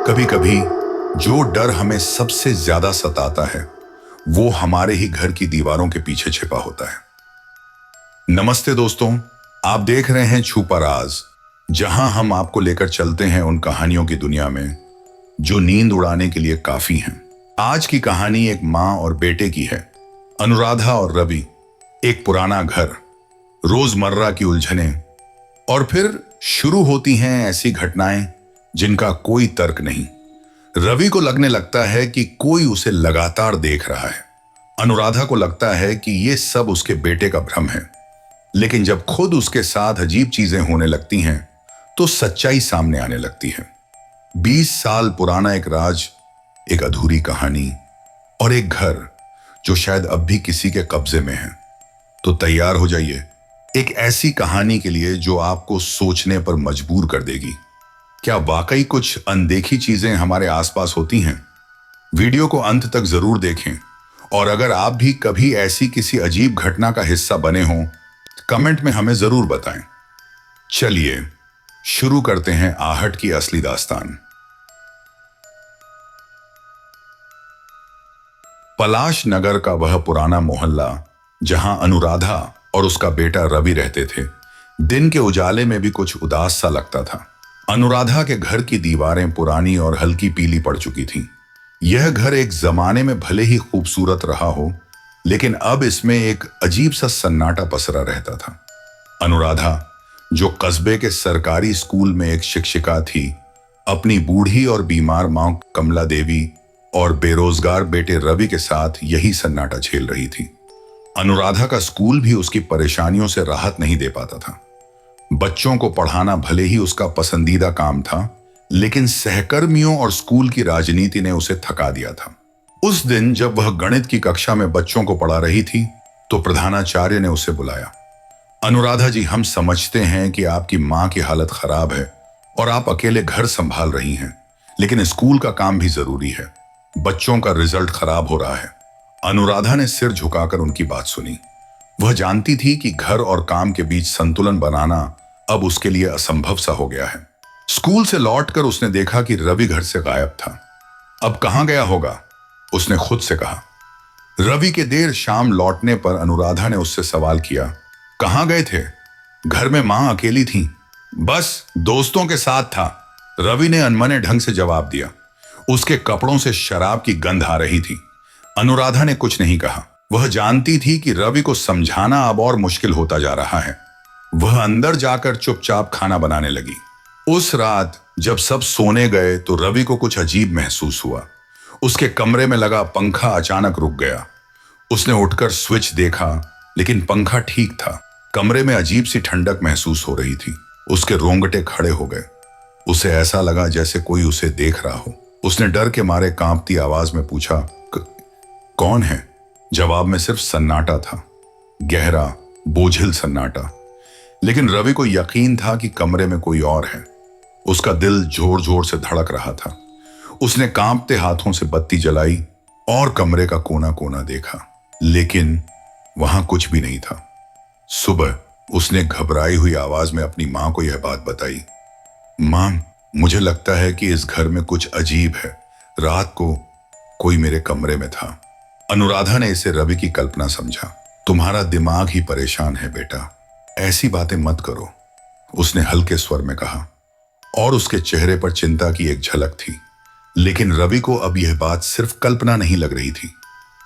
कभी कभी जो डर हमें सबसे ज्यादा सताता है वो हमारे ही घर की दीवारों के पीछे छिपा होता है। नमस्ते दोस्तों, आप देख रहे हैं छुपा राज, जहां हम आपको लेकर चलते हैं उन कहानियों की दुनिया में जो नींद उड़ाने के लिए काफी हैं। आज की कहानी एक माँ और बेटे की है, अनुराधा और रवि। एक पुराना घर, रोजमर्रा की उलझनें, और फिर शुरू होती हैं ऐसी घटनाएं जिनका कोई तर्क नहीं। रवि को लगने लगता है कि कोई उसे लगातार देख रहा है। अनुराधा को लगता है कि ये सब उसके बेटे का भ्रम है। लेकिन जब खुद उसके साथ अजीब चीजें होने लगती हैं तो सच्चाई सामने आने लगती है। 20 साल पुराना एक राज, एक अधूरी कहानी और एक घर जो शायद अब भी किसी के कब्जे में है। तो तैयार हो जाइए एक ऐसी कहानी के लिए जो आपको सोचने पर मजबूर कर देगी। क्या वाकई कुछ अनदेखी चीजें हमारे आसपास होती हैं? वीडियो को अंत तक जरूर देखें, और अगर आप भी कभी ऐसी किसी अजीब घटना का हिस्सा बने हों, कमेंट में हमें जरूर बताएं। चलिए शुरू करते हैं आहट की असली दास्तान। पलाश नगर का वह पुराना मोहल्ला जहां अनुराधा और उसका बेटा रवि रहते थे, दिन के उजाले में भी कुछ उदास सा लगता था। अनुराधा के घर की दीवारें पुरानी और हल्की पीली पड़ चुकी थीं। यह घर एक जमाने में भले ही खूबसूरत रहा हो, लेकिन अब इसमें एक अजीब सा सन्नाटा पसरा रहता था। अनुराधा, जो कस्बे के सरकारी स्कूल में एक शिक्षिका थी, अपनी बूढ़ी और बीमार मां कमला देवी और बेरोजगार बेटे रवि के साथ यही सन्नाटा झेल रही थी। अनुराधा का स्कूल भी उसकी परेशानियों से राहत नहीं दे पाता था। बच्चों को पढ़ाना भले ही उसका पसंदीदा काम था, लेकिन सहकर्मियों और स्कूल की राजनीति ने उसे थका दिया था। उस दिन जब वह गणित की कक्षा में बच्चों को पढ़ा रही थी तो प्रधानाचार्य ने उसे बुलाया। अनुराधा जी, हम समझते हैं कि आपकी मां की हालत खराब है और आप अकेले घर संभाल रही हैं, लेकिन स्कूल का काम भी जरूरी है। बच्चों का रिजल्ट खराब हो रहा है। अनुराधा ने सिर झुकाकर उनकी बात सुनी। वह जानती थी कि घर और काम के बीच संतुलन बनाना अब उसके लिए असंभव सा हो गया है। स्कूल से लौटकर उसने देखा कि रवि घर से गायब था। अब कहां गया होगा, उसने खुद से कहा। रवि के देर शाम लौटने पर अनुराधा ने उससे सवाल किया, कहां गए थे? घर में मां अकेली थी। बस दोस्तों के साथ था, रवि ने अनमने ढंग से जवाब दिया। उसके कपड़ों से शराब की गंध आ रही थी। अनुराधा ने कुछ नहीं कहा। वह जानती थी कि रवि को समझाना अब और मुश्किल होता जा रहा है। वह अंदर जाकर चुपचाप खाना बनाने लगी। उस रात जब सब सोने गए तो रवि को कुछ अजीब महसूस हुआ। उसके कमरे में लगा पंखा अचानक रुक गया। उसने उठकर स्विच देखा, लेकिन पंखा ठीक था। कमरे में अजीब सी ठंडक महसूस हो रही थी। उसके रोंगटे खड़े हो गए। उसे ऐसा लगा जैसे कोई उसे देख रहा हो। उसने डर के मारे कांपती आवाज में पूछा, कौन है? जवाब में सिर्फ सन्नाटा था, गहरा बोझिल सन्नाटा। लेकिन रवि को यकीन था कि कमरे में कोई और है। उसका दिल जोर जोर से धड़क रहा था। उसने कांपते हाथों से बत्ती जलाई और कमरे का कोना कोना देखा, लेकिन वहां कुछ भी नहीं था। सुबह उसने घबराई हुई आवाज में अपनी मां को यह बात बताई। मां, मुझे लगता है कि इस घर में कुछ अजीब है। रात को कोई मेरे कमरे में था। अनुराधा ने इसे रवि की कल्पना समझा। तुम्हारा दिमाग ही परेशान है बेटा, ऐसी बातें मत करो, उसने हल्के स्वर में कहा, और उसके चेहरे पर चिंता की एक झलक थी। लेकिन रवि को अब यह बात सिर्फ कल्पना नहीं लग रही थी।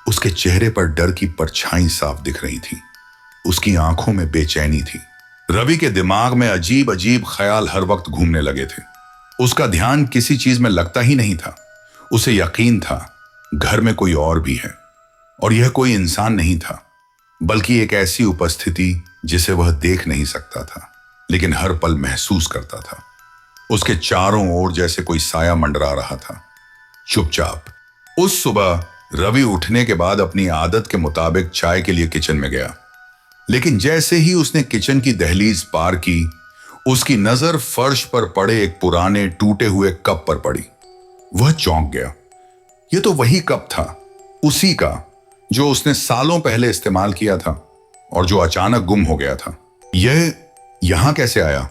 उसके चेहरे पर डर की परछाई साफ दिख रही थी। उसकी आंखों में बेचैनी थी। रवि के दिमाग में अजीब अजीब ख्याल हर वक्त घूमने लगे थे। उसका ध्यान किसी चीज में लगता ही नहीं था। उसे यकीन था घर में कोई और भी है, और यह कोई इंसान नहीं था, बल्कि एक ऐसी उपस्थिति जिसे वह देख नहीं सकता था, लेकिन हर पल महसूस करता था। उसके चारों ओर जैसे कोई साया मंडरा रहा था। चुपचाप उस सुबह रवि उठने के बाद अपनी आदत के मुताबिक चाय के लिए किचन में गया। लेकिन जैसे ही उसने किचन की दहलीज पार की, उसकी नजर फर्श पर पड़े एक पुराने टूटे हुए कप पर पड़ी। वह चौंक गया। यह तो वही कप था, उसी का जो उसने सालों पहले इस्तेमाल किया था और जो अचानक गुम हो गया था। यह यहां कैसे आया?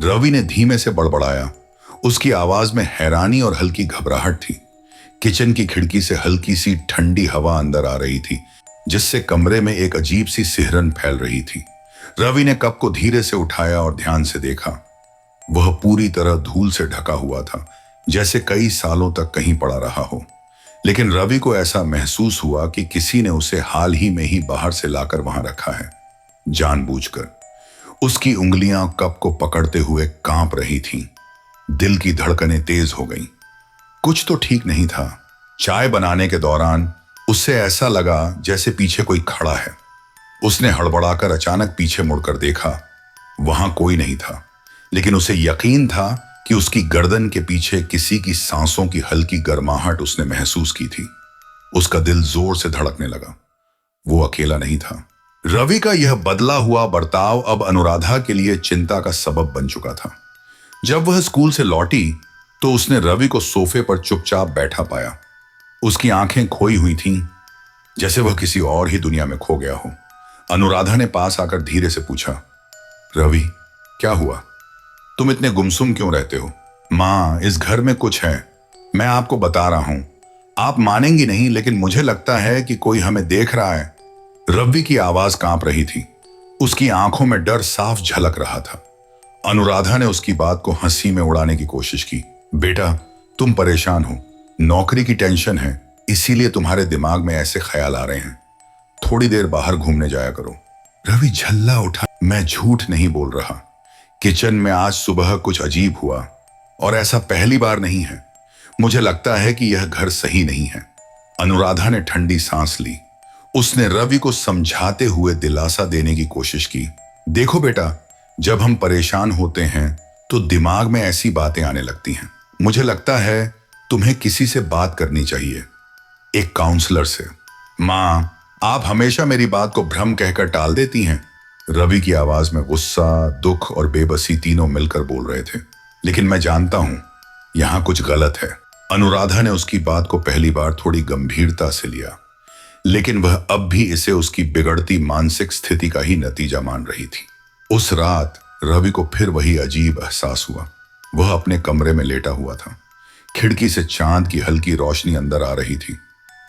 रवि ने धीमे से बड़बड़ाया। उसकी आवाज में हैरानी और हल्की घबराहट थी। किचन की खिड़की से हल्की सी ठंडी हवा अंदर आ रही थी, जिससे कमरे में एक अजीब सी सिहरन फैल रही थी। रवि ने कप को धीरे से उठाया और ध्यान से देखा। वह पूरी तरह धूल से ढका हुआ था, जैसे कई सालों तक कहीं पड़ा रहा हो। लेकिन रवि को ऐसा महसूस हुआ कि किसी ने उसे हाल ही में ही बाहर से लाकर वहां रखा है, जानबूझकर। उसकी उंगलियां कप को पकड़ते हुए कांप रही थीं। दिल की धड़कनें तेज हो गईं। कुछ तो ठीक नहीं था। चाय बनाने के दौरान उससे ऐसा लगा जैसे पीछे कोई खड़ा है। उसने हड़बड़ाकर अचानक पीछे मुड़कर देखा। वहां कोई नहीं था, लेकिन उसे यकीन था कि उसकी गर्दन के पीछे किसी की सांसों की हल्की गर्माहट उसने महसूस की थी। उसका दिल जोर से धड़कने लगा। वो अकेला नहीं था। रवि का यह बदला हुआ बर्ताव अब अनुराधा के लिए चिंता का सबब बन चुका था। जब वह स्कूल से लौटी तो उसने रवि को सोफे पर चुपचाप बैठा पाया। उसकी आंखें खोई हुई थीं, जैसे वह किसी और ही दुनिया में खो गया हो। अनुराधा ने पास आकर धीरे से पूछा, रवि, क्या हुआ? तुम इतने गुमसुम क्यों रहते हो? मां, इस घर में कुछ है, मैं आपको बता रहा हूं। आप मानेंगी नहीं, लेकिन मुझे लगता है कि कोई हमें देख रहा है। रवि की आवाज कांप रही थी। उसकी आंखों में डर साफ झलक रहा था। अनुराधा ने उसकी बात को हंसी में उड़ाने की कोशिश की। बेटा, तुम परेशान हो, नौकरी की टेंशन है, इसीलिए तुम्हारे दिमाग में ऐसे ख्याल आ रहे हैं। थोड़ी देर बाहर घूमने जाया करो। रवि झल्ला उठा। मैं झूठ नहीं बोल रहा। किचन में आज सुबह कुछ अजीब हुआ, और ऐसा पहली बार नहीं है। मुझे लगता है कि यह घर सही नहीं है। अनुराधा ने ठंडी सांस ली। उसने रवि को समझाते हुए दिलासा देने की कोशिश की। देखो बेटा, जब हम परेशान होते हैं तो दिमाग में ऐसी बातें आने लगती हैं। मुझे लगता है तुम्हें किसी से बात करनी चाहिए, एक काउंसलर से। मां, आप हमेशा मेरी बात को भ्रम कहकर टाल देती हैं। रवि की आवाज में गुस्सा, दुख और बेबसी तीनों मिलकर बोल रहे थे। लेकिन मैं जानता हूं यहां कुछ गलत है। अनुराधा ने उसकी बात को पहली बार थोड़ी गंभीरता से लिया, लेकिन वह अब भी इसे उसकी बिगड़ती मानसिक स्थिति का ही नतीजा मान रही थी। उस रात रवि को फिर वही अजीब एहसास हुआ। वह अपने कमरे में लेटा हुआ था। खिड़की से चांद की हल्की रोशनी अंदर आ रही थी।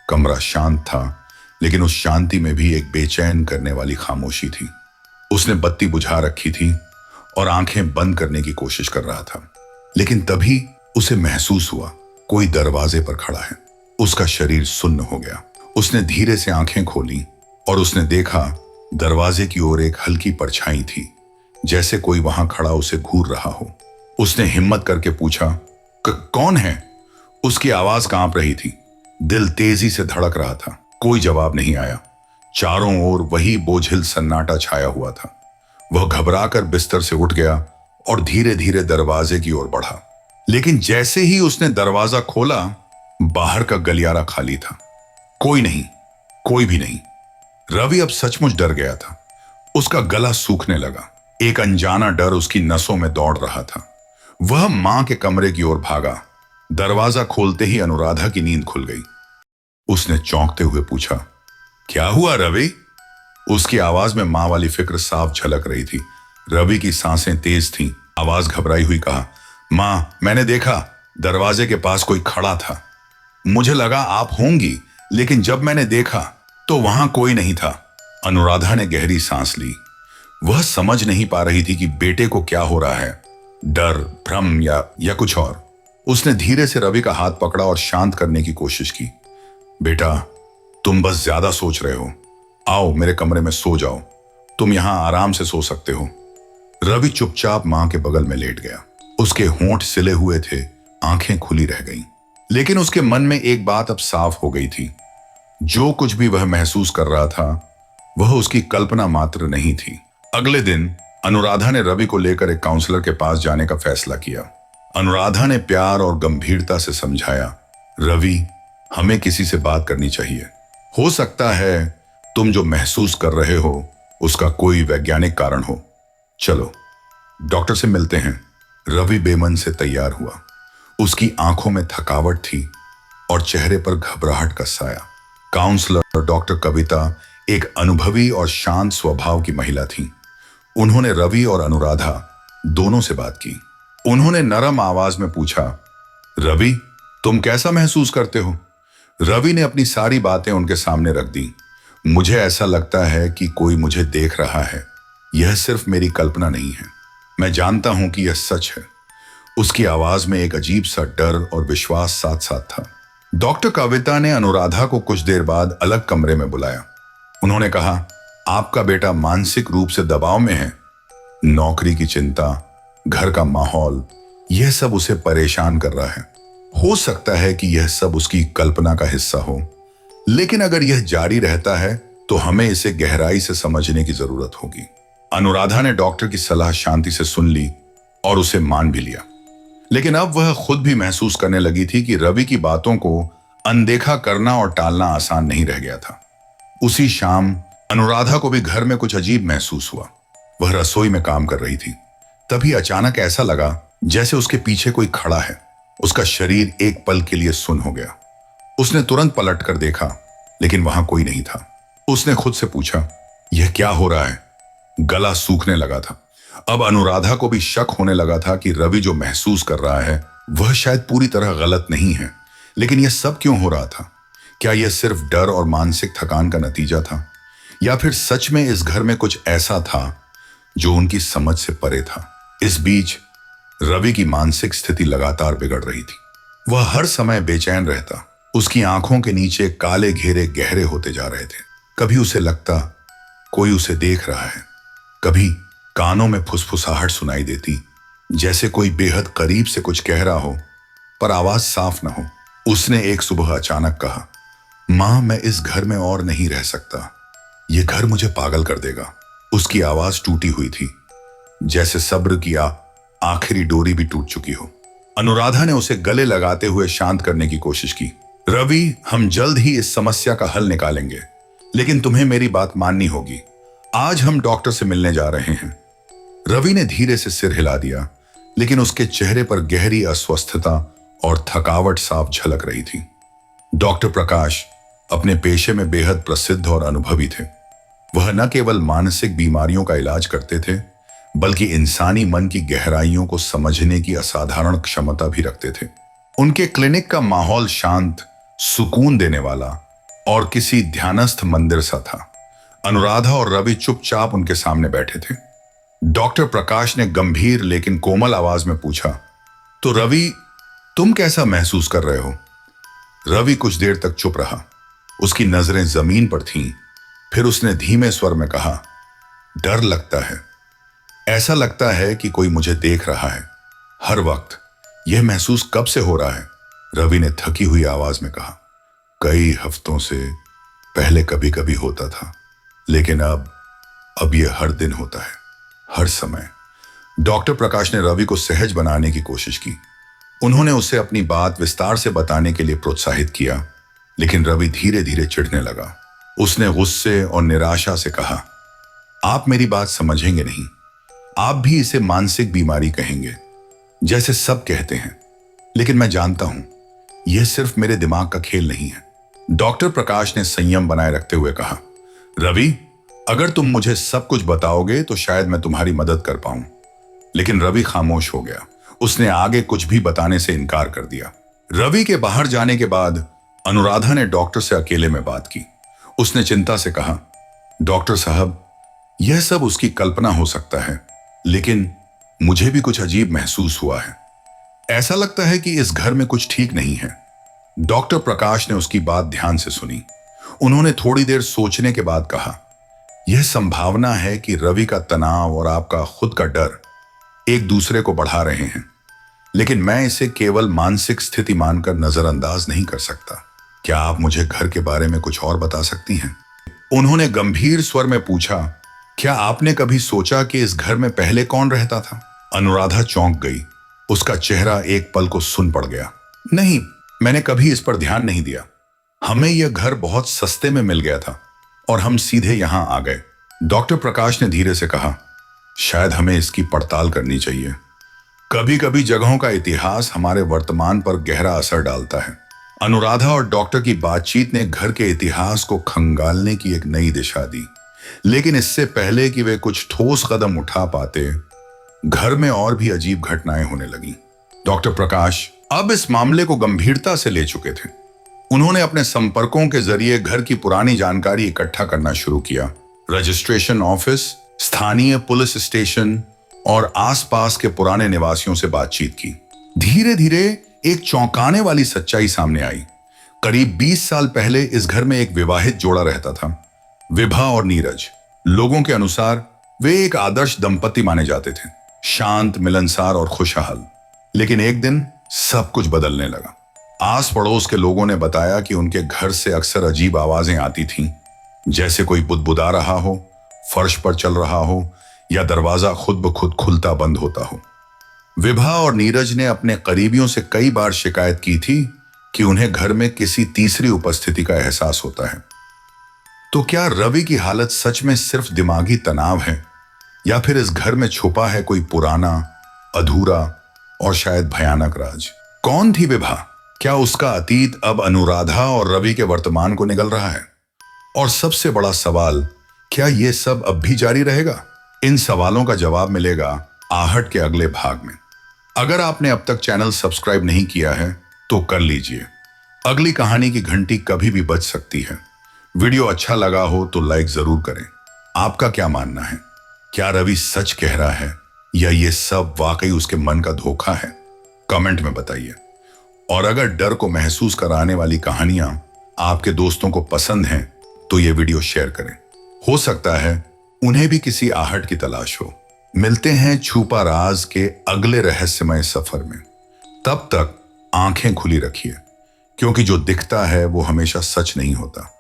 कमरा शांत था, लेकिन उस शांति में भी एक बेचैन करने वाली खामोशी थी। उसने बत्ती बुझा रखी थी और आंखें बंद करने की कोशिश कर रहा था, लेकिन तभी उसे महसूस हुआ कोई दरवाजे पर खड़ा है। उसका शरीर सुन्न हो गया। उसने धीरे से आंखें खोली और उसने देखा दरवाजे की ओर एक हल्की परछाई थी, जैसे कोई वहां खड़ा उसे घूर रहा हो। उसने हिम्मत करके पूछा, कौन है? उसकी आवाज कांप रही थी। दिल तेजी से धड़क रहा था। कोई जवाब नहीं आया। चारों ओर वही बोझिल सन्नाटा छाया हुआ था। वह घबराकर बिस्तर से उठ गया और धीरे धीरे दरवाजे की ओर बढ़ा। लेकिन जैसे ही उसने दरवाजा खोला, बाहर का गलियारा खाली था। कोई नहीं, कोई भी नहीं। रवि अब सचमुच डर गया था। उसका गला सूखने लगा। एक अनजाना डर उसकी नसों में दौड़ रहा था। वह मां के कमरे की ओर भागा। दरवाजा खोलते ही अनुराधा की नींद खुल गई। उसने चौंकते हुए पूछा, क्या हुआ रवि? उसकी आवाज में मां वाली फिक्र साफ झलक रही थी। रवि की सांसें तेज थीं। आवाज घबराई हुई कहा, मां, मैंने देखा दरवाजे के पास कोई खड़ा था। मुझे लगा आप होंगी, लेकिन जब मैंने देखा तो वहां कोई नहीं था। अनुराधा ने गहरी सांस ली। वह समझ नहीं पा रही थी कि बेटे को क्या हो रहा है, डर, भ्रम या कुछ और। उसने धीरे से रवि का हाथ पकड़ा और शांत करने की कोशिश की। बेटा, तुम बस ज्यादा सोच रहे हो। आओ मेरे कमरे में सो जाओ, तुम यहां आराम से सो सकते हो। रवि चुपचाप मां के बगल में लेट गया। उसके होंठ सिले हुए थे, आंखें खुली रह गईं। लेकिन उसके मन में एक बात अब साफ हो गई थी। जो कुछ भी वह महसूस कर रहा था, वह उसकी कल्पना मात्र नहीं थी। अगले दिन अनुराधा ने रवि को लेकर एक काउंसलर के पास जाने का फैसला किया। अनुराधा ने प्यार और गंभीरता से समझाया, रवि, हमें किसी से बात करनी चाहिए। हो सकता है तुम जो महसूस कर रहे हो उसका कोई वैज्ञानिक कारण हो। चलो डॉक्टर से मिलते हैं। रवि बेमन से तैयार हुआ। उसकी आंखों में थकावट थी और चेहरे पर घबराहट का साया। काउंसलर डॉक्टर कविता एक अनुभवी और शांत स्वभाव की महिला थी। उन्होंने रवि और अनुराधा दोनों से बात की। उन्होंने नरम आवाज में पूछा, रवि, तुम कैसा महसूस करते हो? रवि ने अपनी सारी बातें उनके सामने रख दी। मुझे ऐसा लगता है कि कोई मुझे देख रहा है। यह सिर्फ मेरी कल्पना नहीं है। मैं जानता हूं कि यह सच है। उसकी आवाज में एक अजीब सा डर और विश्वास साथ साथ था। डॉक्टर कविता ने अनुराधा को कुछ देर बाद अलग कमरे में बुलाया। उन्होंने कहा, आपका बेटा मानसिक रूप से दबाव में है। नौकरी की चिंता, घर का माहौल, यह सब उसे परेशान कर रहा है। हो सकता है कि यह सब उसकी कल्पना का हिस्सा हो, लेकिन अगर यह जारी रहता है तो हमें इसे गहराई से समझने की जरूरत होगी। अनुराधा ने डॉक्टर की सलाह शांति से सुन ली और उसे मान भी लिया, लेकिन अब वह खुद भी महसूस करने लगी थी कि रवि की बातों को अनदेखा करना और टालना आसान नहीं रह गया था। उसी शाम अनुराधा को भी घर में कुछ अजीब महसूस हुआ। वह रसोई में काम कर रही थी। तभी अचानक ऐसा लगा जैसे उसके पीछे कोई खड़ा है। उसका शरीर एक पल के लिए सुन्न हो गया। उसने तुरंत पलटकर देखा, लेकिन वहां कोई नहीं था। उसने खुद से पूछा, यह क्या हो रहा है? गला सूखने लगा था। अब अनुराधा को भी शक होने लगा था कि रवि जो महसूस कर रहा है वह शायद पूरी तरह गलत नहीं है। लेकिन यह सब क्यों हो रहा था? क्या यह सिर्फ डर और मानसिक थकान का नतीजा था, या फिर सच में इस घर में कुछ ऐसा था जो उनकी समझ से परे था? इस बीच रवि की मानसिक स्थिति लगातार बिगड़ रही थी। वह हर समय बेचैन रहता। उसकी आंखों के नीचे काले घेरे गहरे होते जा रहे थे। कभी उसे लगता कोई उसे देख रहा है, कभी कानों में फुसफुसाहट सुनाई देती, जैसे कोई बेहद करीब से कुछ कह रहा हो पर आवाज साफ ना हो। उसने एक सुबह अचानक कहा, मां, मैं इस घर में और नहीं रह सकता। यह घर मुझे पागल कर देगा। उसकी आवाज टूटी हुई थी, जैसे सब्र की आखिरी डोरी भी टूट चुकी हो। अनुराधा ने उसे गले लगाते हुए शांत करने की कोशिश की। रवि, हम जल्द ही इस समस्या का हल निकालेंगे, लेकिन तुम्हें मेरी बात माननी होगी। आज हम डॉक्टर से मिलने जा रहे हैं। रवि ने धीरे से सिर हिला दिया, लेकिन उसके चेहरे पर गहरी अस्वस्थता और थकावट साफ झलक रही थी। डॉक्टर प्रकाश अपने पेशे में बेहद प्रसिद्ध और अनुभवी थे। वह न केवल मानसिक बीमारियों का इलाज करते थे, बल्कि इंसानी मन की गहराइयों को समझने की असाधारण क्षमता भी रखते थे। उनके क्लिनिक का माहौल शांत, सुकून देने वाला और किसी ध्यानस्थ मंदिर सा था। अनुराधा और रवि चुपचाप उनके सामने बैठे थे। डॉक्टर प्रकाश ने गंभीर लेकिन कोमल आवाज में पूछा, तो रवि, तुम कैसा महसूस कर रहे हो? रवि कुछ देर तक चुप रहा। उसकी नजरें जमीन पर थीं। फिर उसने धीमे स्वर में कहा, डर लगता है। ऐसा लगता है कि कोई मुझे देख रहा है हर वक्त। यह महसूस कब से हो रहा है? रवि ने थकी हुई आवाज में कहा, कई हफ्तों से। पहले कभी कभी होता था, लेकिन अब यह हर दिन होता है, हर समय। डॉक्टर प्रकाश ने रवि को सहज बनाने की कोशिश की। उन्होंने उसे अपनी बात विस्तार से बताने के लिए प्रोत्साहित किया, लेकिन रवि धीरे धीरे चिढ़ने लगा। उसने गुस्से और निराशा से कहा, आप मेरी बात समझेंगे नहीं। आप भी इसे मानसिक बीमारी कहेंगे, जैसे सब कहते हैं, लेकिन मैं जानता हूं यह सिर्फ मेरे दिमाग का खेल नहीं है। डॉक्टर प्रकाश ने संयम बनाए रखते हुए कहा, रवि, अगर तुम मुझे सब कुछ बताओगे तो शायद मैं तुम्हारी मदद कर पाऊं। लेकिन रवि खामोश हो गया। उसने आगे कुछ भी बताने से इनकार कर दिया। रवि के बाहर जाने के बाद अनुराधा ने डॉक्टर से अकेले में बात की। उसने चिंता से कहा, डॉक्टर साहब, यह सब उसकी कल्पना हो सकता है, लेकिन मुझे भी कुछ अजीब महसूस हुआ है। ऐसा लगता है कि इस घर में कुछ ठीक नहीं है। डॉक्टर प्रकाश ने उसकी बात ध्यान से सुनी। उन्होंने थोड़ी देर सोचने के बाद कहा, यह संभावना है कि रवि का तनाव और आपका खुद का डर एक दूसरे को बढ़ा रहे हैं, लेकिन मैं इसे केवल मानसिक स्थिति मानकर नजरअंदाज नहीं कर सकता। क्या आप मुझे घर के बारे में कुछ और बता सकती हैं? उन्होंने गंभीर स्वर में पूछा, क्या आपने कभी सोचा कि इस घर में पहले कौन रहता था? अनुराधा चौंक गई। उसका चेहरा एक पल को सुन्न पड़ गया। नहीं, मैंने कभी इस पर ध्यान नहीं दिया। हमें यह घर बहुत सस्ते में मिल गया था और हम सीधे यहां आ गए। डॉक्टर प्रकाश ने धीरे से कहा, शायद हमें इसकी पड़ताल करनी चाहिए। कभी कभी जगहों का इतिहास हमारे वर्तमान पर गहरा असर डालता है। अनुराधा और डॉक्टर की बातचीत ने घर के इतिहास को खंगालने की एक नई दिशा दी, लेकिन इससे पहले कि वे कुछ ठोस कदम उठा पाते, घर में और भी अजीब घटनाएं होने लगी। डॉक्टर प्रकाश अब इस मामले को गंभीरता से ले चुके थे। उन्होंने अपने संपर्कों के जरिए घर की पुरानी जानकारी इकट्ठा करना शुरू किया। रजिस्ट्रेशन ऑफिस, स्थानीय पुलिस स्टेशन और आसपास के पुराने निवासियों से बातचीत की। धीरे धीरे एक चौंकाने वाली सच्चाई सामने आई। करीब 20 साल पहले इस घर में एक विवाहित जोड़ा रहता था, विभा और नीरज। लोगों के अनुसार वे एक आदर्श दंपति माने जाते थे, शांत, मिलनसार और खुशहाल। लेकिन एक दिन सब कुछ बदलने लगा। आस पड़ोस के लोगों ने बताया कि उनके घर से अक्सर अजीब आवाजें आती थीं, जैसे कोई बुदबुदा रहा हो, फर्श पर चल रहा हो या दरवाजा खुद ब खुद खुलता बंद होता हो। विभा और नीरज ने अपने करीबियों से कई बार शिकायत की थी कि उन्हें घर में किसी तीसरी उपस्थिति का एहसास होता है। तो क्या रवि की हालत सच में सिर्फ दिमागी तनाव है, या फिर इस घर में छुपा है कोई पुराना, अधूरा और शायद भयानक राज? कौन थी विभा? क्या उसका अतीत अब अनुराधा और रवि के वर्तमान को निगल रहा है? और सबसे बड़ा सवाल, क्या यह सब अब भी जारी रहेगा? इन सवालों का जवाब मिलेगा आहट के अगले भाग में। अगर आपने अब तक चैनल सब्सक्राइब नहीं किया है तो कर लीजिए। अगली कहानी की घंटी कभी भी बज सकती है। वीडियो अच्छा लगा हो तो लाइक जरूर करें। आपका क्या मानना है? क्या रवि सच कह रहा है या ये सब वाकई उसके मन का धोखा है? कमेंट में बताइए। और अगर डर को महसूस कराने वाली कहानियां आपके दोस्तों को पसंद हैं तो ये वीडियो शेयर करें। हो सकता है उन्हें भी किसी आहट की तलाश हो। मिलते हैं छुपा राज के अगले रहस्यमय सफर में। तब तक आंखें खुली रखिए, क्योंकि जो दिखता है वो हमेशा सच नहीं होता।